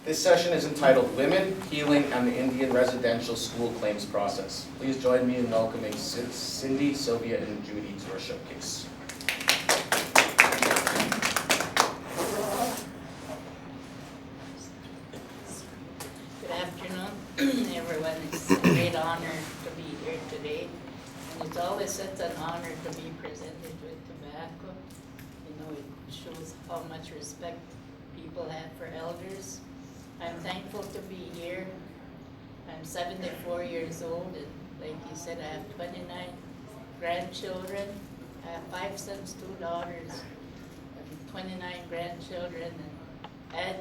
This session is entitled Women, Healing, and the Indian Residential School Claims Process. Please join me in welcoming Cindy, Sylvia, and Judy to our showcase. Good afternoon, everyone. It's a great honor to be here today. And it's always such an honor to be presented with tobacco. You know, it shows how much respect people have for elders. I'm thankful to be here. I'm 74 years old, and like you said, I have 29 grandchildren. I have 5 sons, 2 daughters, and 29 grandchildren, and add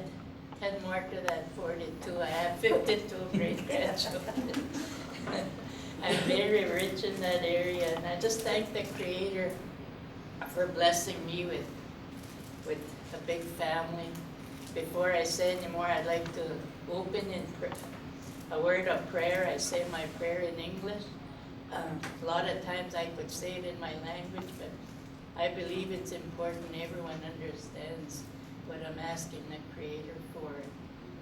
10 more to that 42. I have 52 great-grandchildren. I'm very rich in that area, and I just thank the Creator for blessing me with a big family. Before I say any more, I'd like to open in a word of prayer. I say my prayer in English. A lot of times I could say it in my language, but I believe it's important everyone understands what I'm asking the Creator for.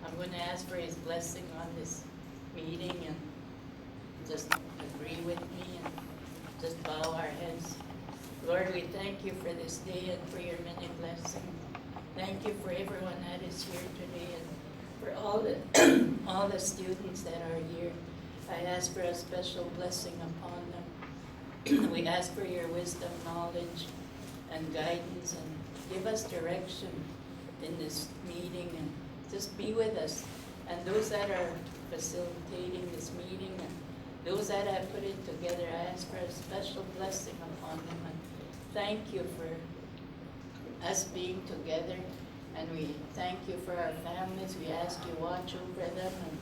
I'm going to ask for His blessing on this meeting, and just agree with me and just bow our heads. Lord, we thank you for this day and for your many blessings. Thank you for everyone that is here today and for all the all the students that are here. I ask for a special blessing upon them. We ask for your wisdom, knowledge, and guidance, and give us direction in this meeting, and just be with us. And those that are facilitating this meeting and those that have put it together, I ask for a special blessing upon them. And thank you for us being together, and we thank you for our families. We ask you watch over them, and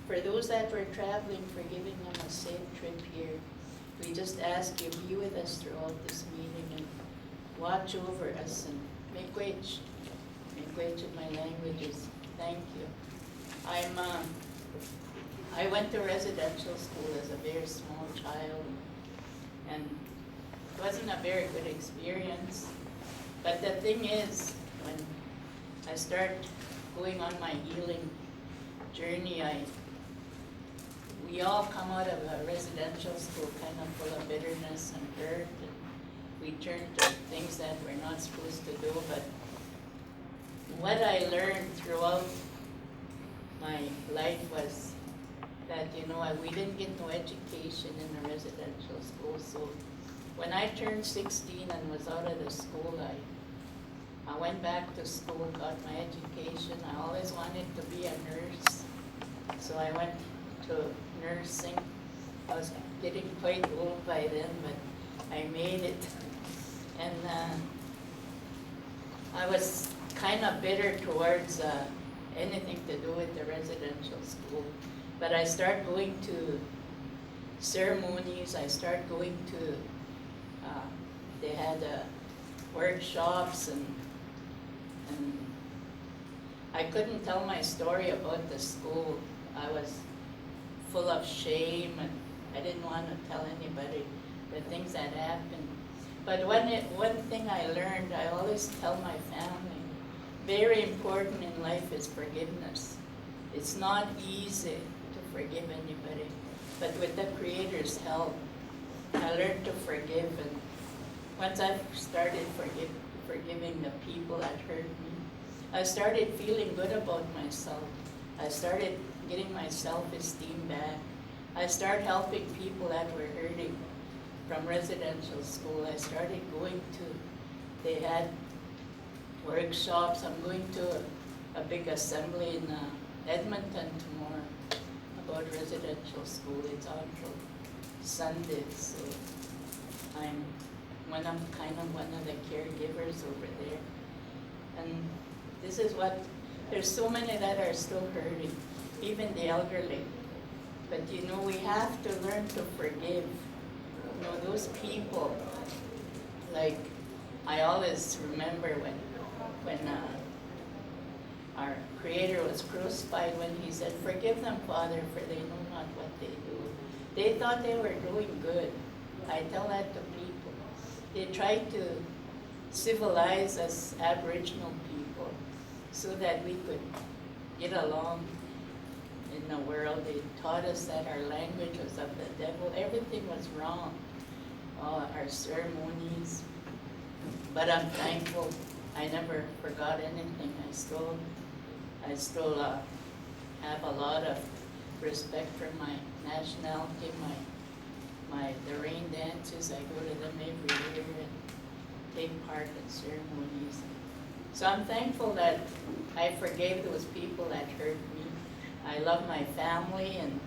for those that were traveling, for giving them a safe trip here. We just ask you be with us throughout this meeting and watch over us and make way in my languages. Thank you. I went to residential school as a very small child, and it wasn't a very good experience. But the thing is, when I start going on my healing journey, we all come out of a residential school kind of full of bitterness and hurt, and we turn to things that we're not supposed to do. But what I learned throughout my life was that, we didn't get no education in the residential school. So when I turned 16 and was out of the school, I went back to school, got my education. I always wanted to be a nurse, so I went to nursing. I was getting quite old by then, but I made it. And I was kind of bitter towards anything to do with the residential school. But I started going to ceremonies. I started going to they had workshops, and I couldn't tell my story about the school. I was full of shame, and I didn't want to tell anybody the things that happened. But one thing I learned, I always tell my family, very important in life is forgiveness. It's not easy to forgive anybody, but with the Creator's help, I learned to forgive. And once I started forgiving the people that hurt me, I started feeling good about myself. I started getting my self-esteem back. I started helping people that were hurting from residential school. I started going to, they had workshops. I'm going to a big assembly in Edmonton tomorrow about residential school. It's on for Sunday, so I'm kind of one of the caregivers over there. And this is what, there's so many that are still hurting, even the elderly. But we have to learn to forgive. Those people, like, I always remember when our Creator was crucified, when He said, "Forgive them, Father, for they know not what they do." They thought they were doing good. I tell that to people. They tried to civilize us Aboriginal people so that we could get along in the world. They taught us that our language was of the devil. Everything was wrong. Our ceremonies. But I'm thankful. I never forgot anything. I still have a lot of respect for my nationality, the rain dances. I go to them every year and take part in ceremonies. So I'm thankful that I forgave those people that hurt me. I love my family, and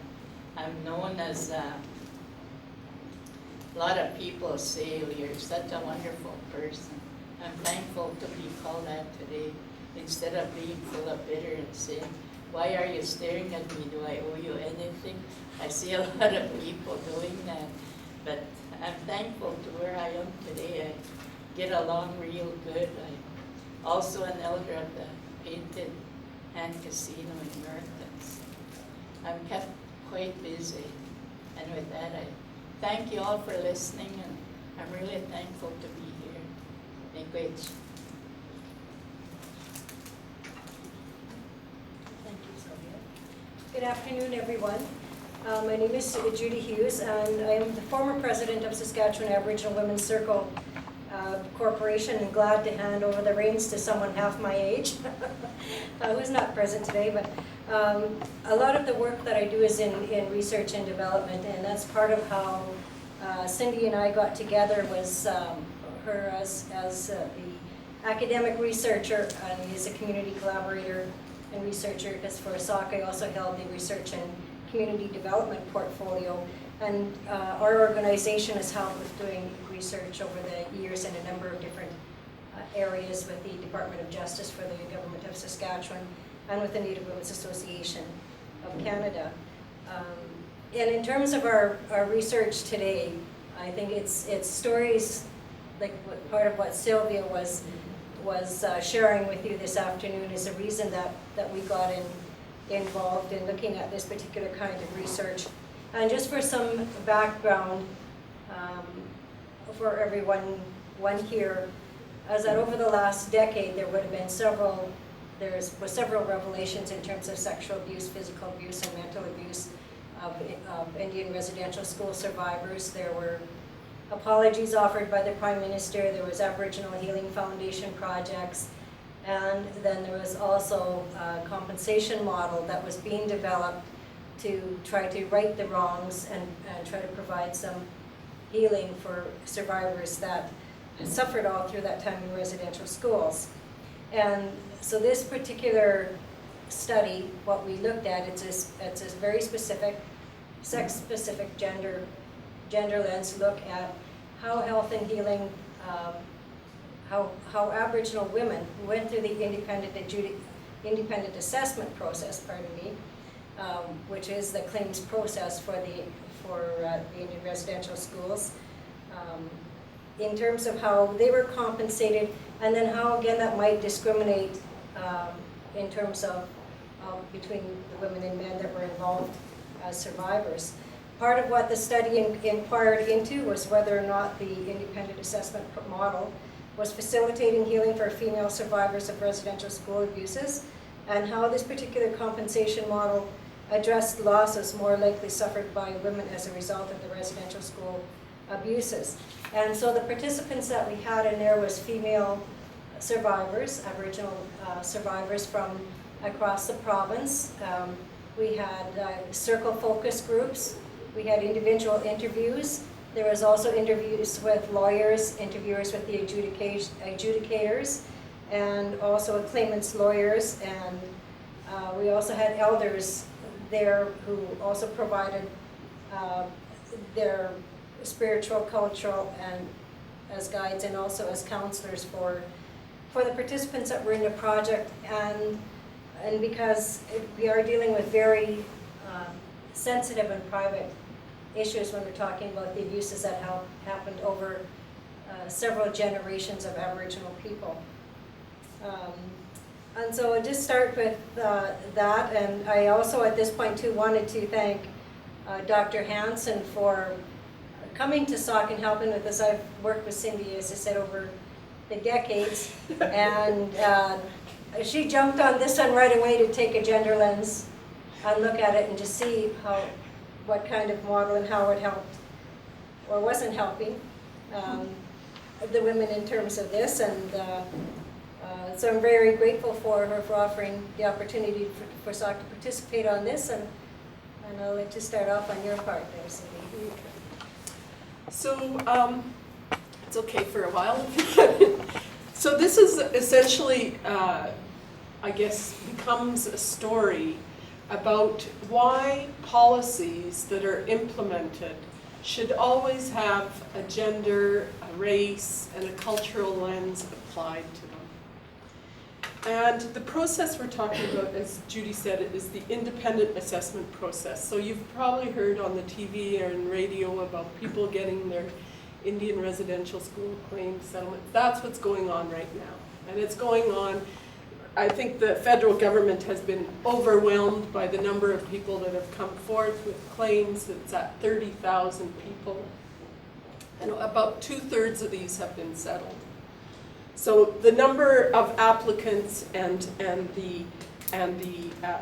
I'm known as a lot of people say, oh, you're such a wonderful person. I'm thankful to be called that today, instead of being full of bitter and sin. Why are you staring at me? Do I owe you anything? I see a lot of people doing that, but I'm thankful to where I am today. I get along real good. I'm also an elder of the Painted Hand Casino in Mertens. I'm kept quite busy, and with that, I thank you all for listening, and I'm really thankful to be here. Thank you. Good afternoon, everyone. My name is Judy Hughes, and I am the former president of Saskatchewan Aboriginal Women's Circle Corporation, and glad to hand over the reins to someone half my age who's not present today. But a lot of the work that I do is in research and development, and that's part of how Cindy and I got together. Was her as the academic researcher, and is a community collaborator and researcher, because for SOC I also held the research and community development portfolio, and our organization has helped with doing research over the years in a number of different areas with the Department of Justice for the Government of Saskatchewan and with the Native Women's Association of Canada. And in terms of our research today, I think it's stories like part of what Sylvia was sharing with you this afternoon is a reason that we got involved in looking at this particular kind of research. And just for some background for everyone here, is that over the last decade there would have been several revelations in terms of sexual abuse, physical abuse, and mental abuse of Indian residential school survivors. There were apologies offered by the Prime Minister. There was Aboriginal Healing Foundation projects, and then there was also a compensation model that was being developed to try to right the wrongs and try to provide some healing for survivors that suffered all through that time in residential schools. And so this particular study, what we looked at, it's a very specific, sex-specific, gender lens look at how health and healing, how Aboriginal women who went through the independent assessment process, which is the claims process for the Indian residential schools, in terms of how they were compensated, and then how again that might discriminate in terms of between the women and men that were involved as survivors. Part of what the study inquired into was whether or not the independent assessment model was facilitating healing for female survivors of residential school abuses, and how this particular compensation model addressed losses more likely suffered by women as a result of the residential school abuses. And so the participants that we had in there was female survivors, Aboriginal survivors from across the province. We had circle focus groups. We had individual interviews. There was also interviews with lawyers, interviewers with the adjudicators, and also claimants' lawyers. And we also had elders there who also provided their spiritual, cultural, and as guides, and also as counselors for the participants that were in the project. And because we are dealing with very sensitive and private issues when we're talking about the abuses that have happened over several generations of Aboriginal people. And so I'll just start with that, and I also at this point too wanted to thank Dr. Hansen for coming to SOC and helping with this. I've worked with Cindy, as I said, over the decades, and she jumped on this one right away to take a gender lens and look at it and just see what kind of model and how it helped or wasn't helping the women in terms of this. And so I'm very grateful for her for offering the opportunity for SOC to participate on this. And I'll let you start off on your part there, Cindy. So it's okay for a while. So this is essentially, I guess, becomes a story about why policies that are implemented should always have a gender, a race, and a cultural lens applied to them. And the process we're talking about, as Judy said, is the independent assessment process. So you've probably heard on the TV or in radio about people getting their Indian residential school claim settlement. That's what's going on right now. And it's going on, I think the federal government has been overwhelmed by the number of people that have come forth with claims. It's at 30,000 people. And about 2/3 of these have been settled. So the number of applicants and the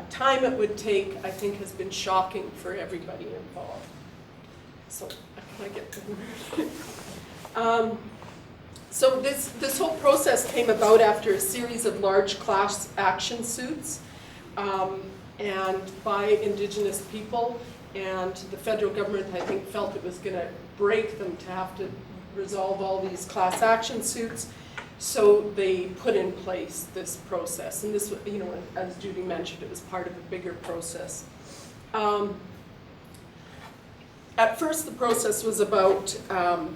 time it would take, I think, has been shocking for everybody involved. So can I get so this whole process came about after a series of large class action suits and by Indigenous people, and the federal government, I think, felt it was going to break them to have to resolve all these class action suits. So they put in place this process, and this, you know, as Judy mentioned, it was part of a bigger process. At first, the process was about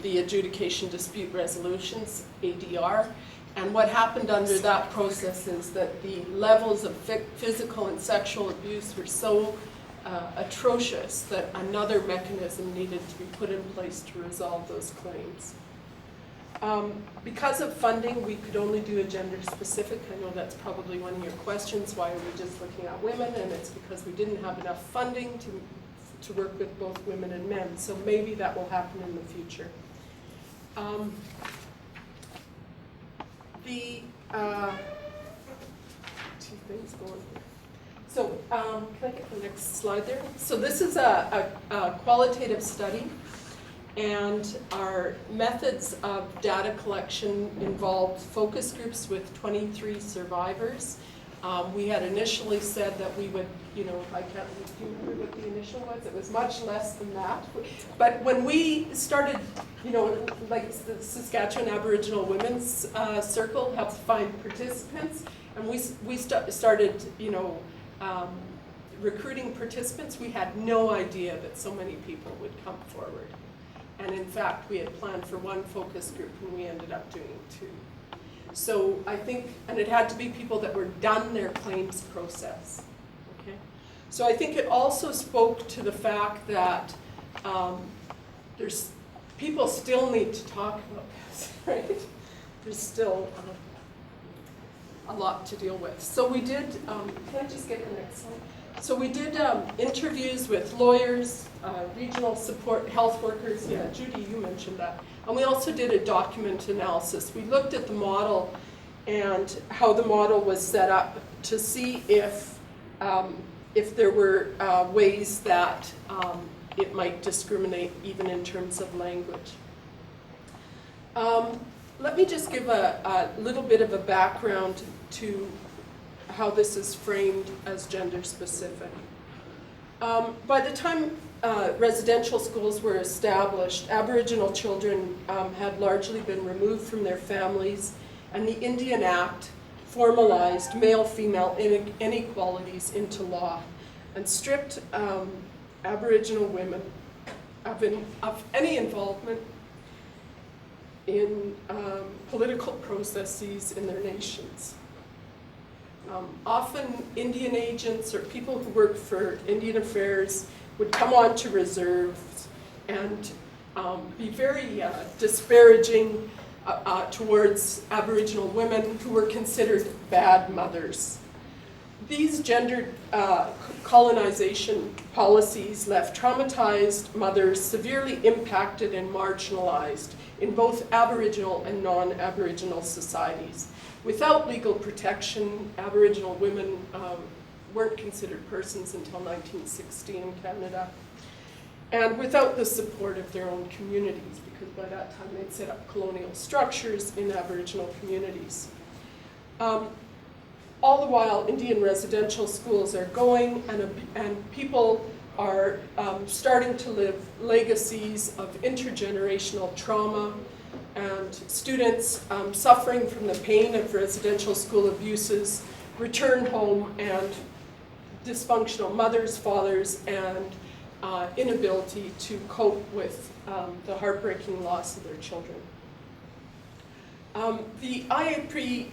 the Adjudication Dispute Resolutions, ADR, and what happened under that process is that the levels of physical and sexual abuse were so atrocious that another mechanism needed to be put in place to resolve those claims. Because of funding, we could only do a gender specific. I know that's probably one of your questions, why are we just looking at women? And it's because we didn't have enough funding to work with both women and men. So maybe that will happen in the future. Two things going here. So can I get the next slide there? So this is a qualitative study. And our methods of data collection involved focus groups with 23 survivors. We had initially said that we would, you know, I can't remember what the initial was. It was much less than that. But when we started, you know, like the Saskatchewan Aboriginal Women's Circle helped find participants, and we started, you know, recruiting participants. We had no idea that so many people would come forward. And in fact, we had planned for one focus group, and we ended up doing 2. So I think, and it had to be people that were done their claims process. Okay. So I think it also spoke to the fact that people still need to talk about this, right? There's still a lot to deal with. So we did, can I just get the next slide? So we did interviews with lawyers, regional support, health workers. Yeah, Judy, you mentioned that. And we also did a document analysis. We looked at the model and how the model was set up to see if there were ways that it might discriminate even in terms of language. Let me just give a little bit of a background to how this is framed as gender specific. By the time residential schools were established, Aboriginal children had largely been removed from their families, and the Indian Act formalized male-female inequalities into law and stripped Aboriginal women of any involvement in political processes in their nations. Often Indian agents or people who work for Indian Affairs would come on to reserves and be very disparaging towards Aboriginal women who were considered bad mothers. These gendered colonization policies left traumatized mothers severely impacted and marginalized in both Aboriginal and non-Aboriginal societies. without legal protection, Aboriginal women weren't considered persons until 1960 in Canada, and without the support of their own communities, because by that time they'd set up colonial structures in Aboriginal communities. All the while, Indian residential schools are going, and people are starting to live legacies of intergenerational trauma, and students suffering from the pain of residential school abuses return home, and dysfunctional mothers, fathers, and inability to cope with the heartbreaking loss of their children. The IAPRI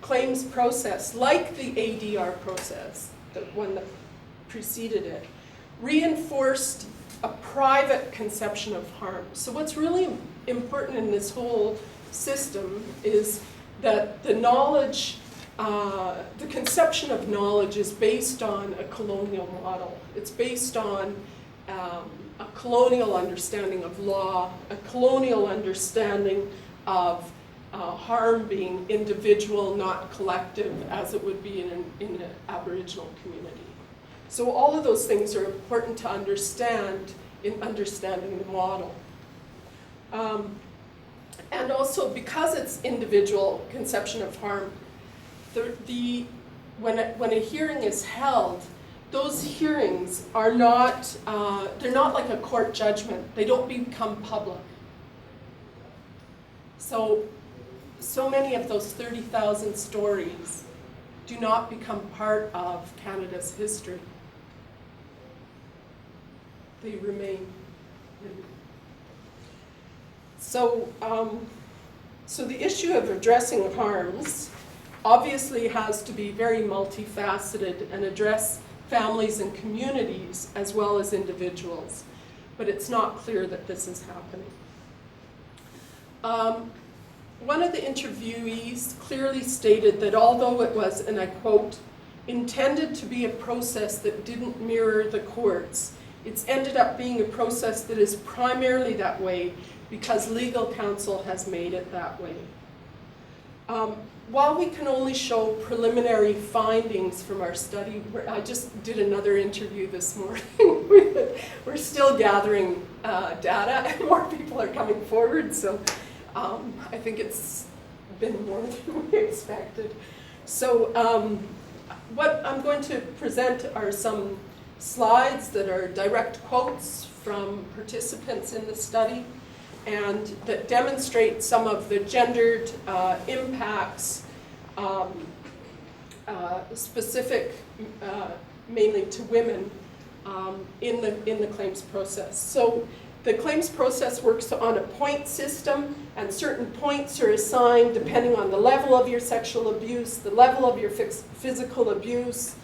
claims process, like the ADR process, the one that preceded it, reinforced a private conception of harm. So what's really important in this whole system is that the knowledge, the conception of knowledge is based on a colonial model. It's based on a colonial understanding of law, a colonial understanding of harm being individual, not collective, as it would be in an Aboriginal community. So all of those things are important to understand in understanding the model. And also, because it's individual conception of harm, when a hearing is held, those hearings are not, they're not like a court judgment. They don't become public. So many of those 30,000 stories do not become part of Canada's history. They remain hidden. So the issue of addressing harms obviously has to be very multifaceted and address families and communities as well as individuals. But it's not clear that this is happening. One of the interviewees clearly stated that although it was, and I quote, intended to be a process that didn't mirror the courts, it's ended up being a process that is primarily that way because legal counsel has made it that way. While we can only show preliminary findings from our study, I just did another interview this morning. We're still gathering data, and more people are coming forward, so I think it's been more than we expected. So what I'm going to present are some slides that are direct quotes from participants in the study and that demonstrate some of the gendered impacts specific mainly to women in the claims process. So the claims process works on a point system, and certain points are assigned depending on the level of your sexual abuse, the level of your physical abuse,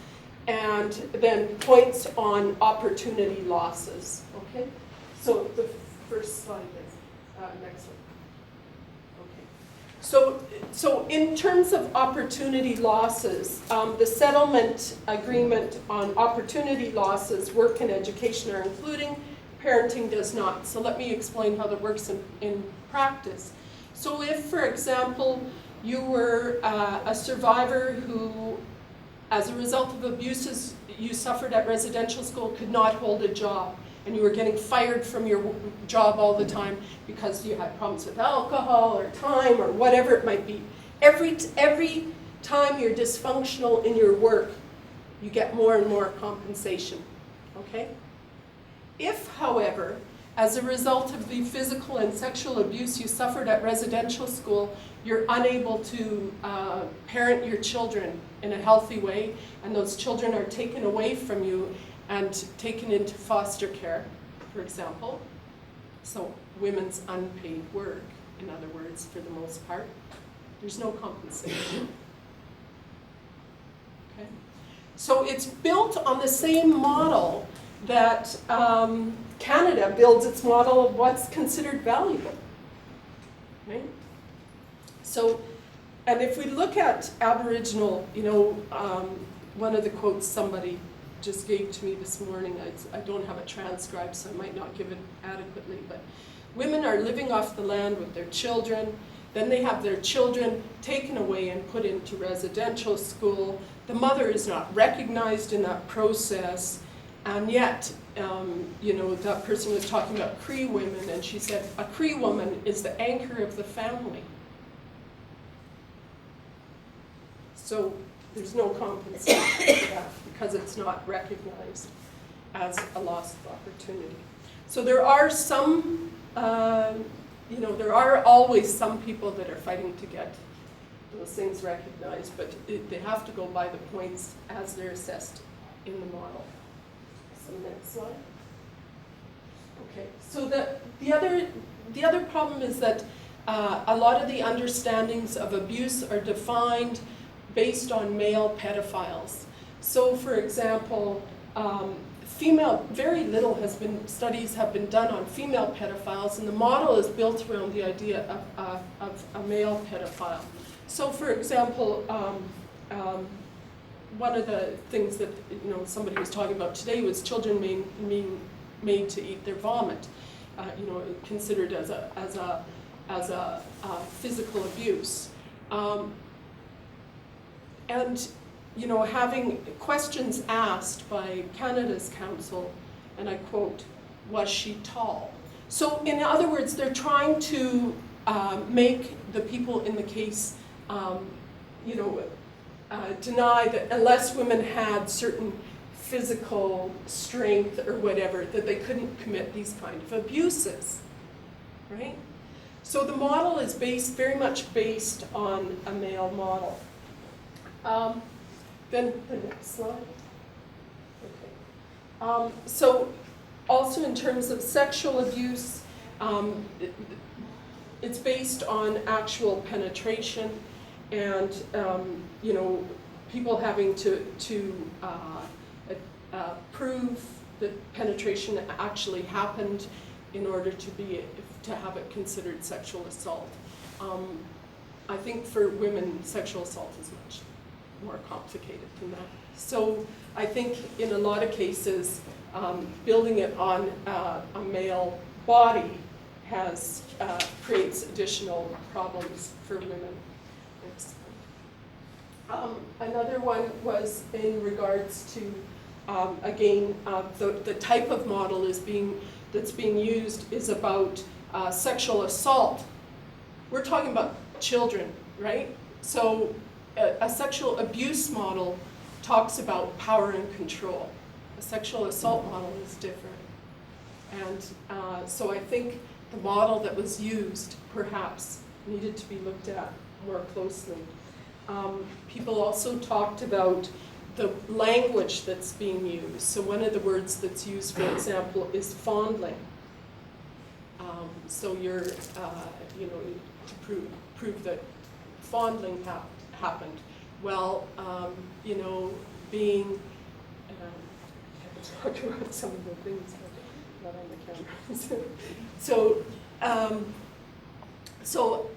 and then points on opportunity losses. Okay? So the first slide is next one. Okay. So in terms of opportunity losses, the settlement agreement on opportunity losses, work and education are including. Parenting does not. So let me explain how that works in practice. So if, for example, you were a survivor who, as a result of abuses you suffered at residential school, could not hold a job, and you were getting fired from your job all the time because you had problems with alcohol or time or whatever it might be. Every time you're dysfunctional in your work, you get more and more compensation. Okay? If, however, as a result of the physical and sexual abuse you suffered at residential school, you're unable to parent your children in a healthy way, and those children are taken away from you and taken into foster care, for example. So women's unpaid work, in other words, for the most part. There's no compensation. Okay? So it's built on the same model that Canada builds its model of what's considered valuable. Right? So, and if we look at Aboriginal, one of the quotes somebody just gave to me this morning, I don't have it transcribed, so I might not give it adequately, but women are living off the land with their children. Then they have their children taken away and put into residential school. The mother is not recognized in that process, and yet, you know, that person was talking about Cree women, and she said, a Cree woman is the anchor of the family. So there's no compensation for that because it's not recognized as a loss of opportunity. So there are some, you know, there are always some people that are fighting to get those things recognized, but they have to go by the points as they're assessed in the model. So next slide. Okay, so the other problem is that a lot of the understandings of abuse are defined based on male pedophiles. So for example, very little studies have been done on female pedophiles, and the model is built around the idea of a male pedophile. So for example, one of the things that, you know, somebody was talking about today was children being made to eat their vomit, you know, considered as a physical abuse. And, you know, having questions asked by Canada's council, and I quote, was she tall? So in other words, they're trying to make the people in the case, you know, deny that unless women had certain physical strength or whatever, that they couldn't commit these kind of abuses, right? So the model is very much based on a male model. Then the next slide. Okay. So also in terms of sexual abuse, it's based on actual penetration, and you know, people having to prove that penetration actually happened in order to have it considered sexual assault. I think for women, sexual assault is much more complicated than that. So I think in a lot of cases, building it on a male body creates additional problems for women. Another one was in regards to, again, the type of model that's being used is about sexual assault. We're talking about children, right? So a sexual abuse model talks about power and control. A sexual assault model is different. And so I think the model that was used perhaps needed to be looked at more closely. People also talked about the language that's being used. So one of the words that's used, for example, is fondling. So you're, you know, to prove that fondling happened. Well, you know, being, I have to talk about some of the things, but not on the camera. So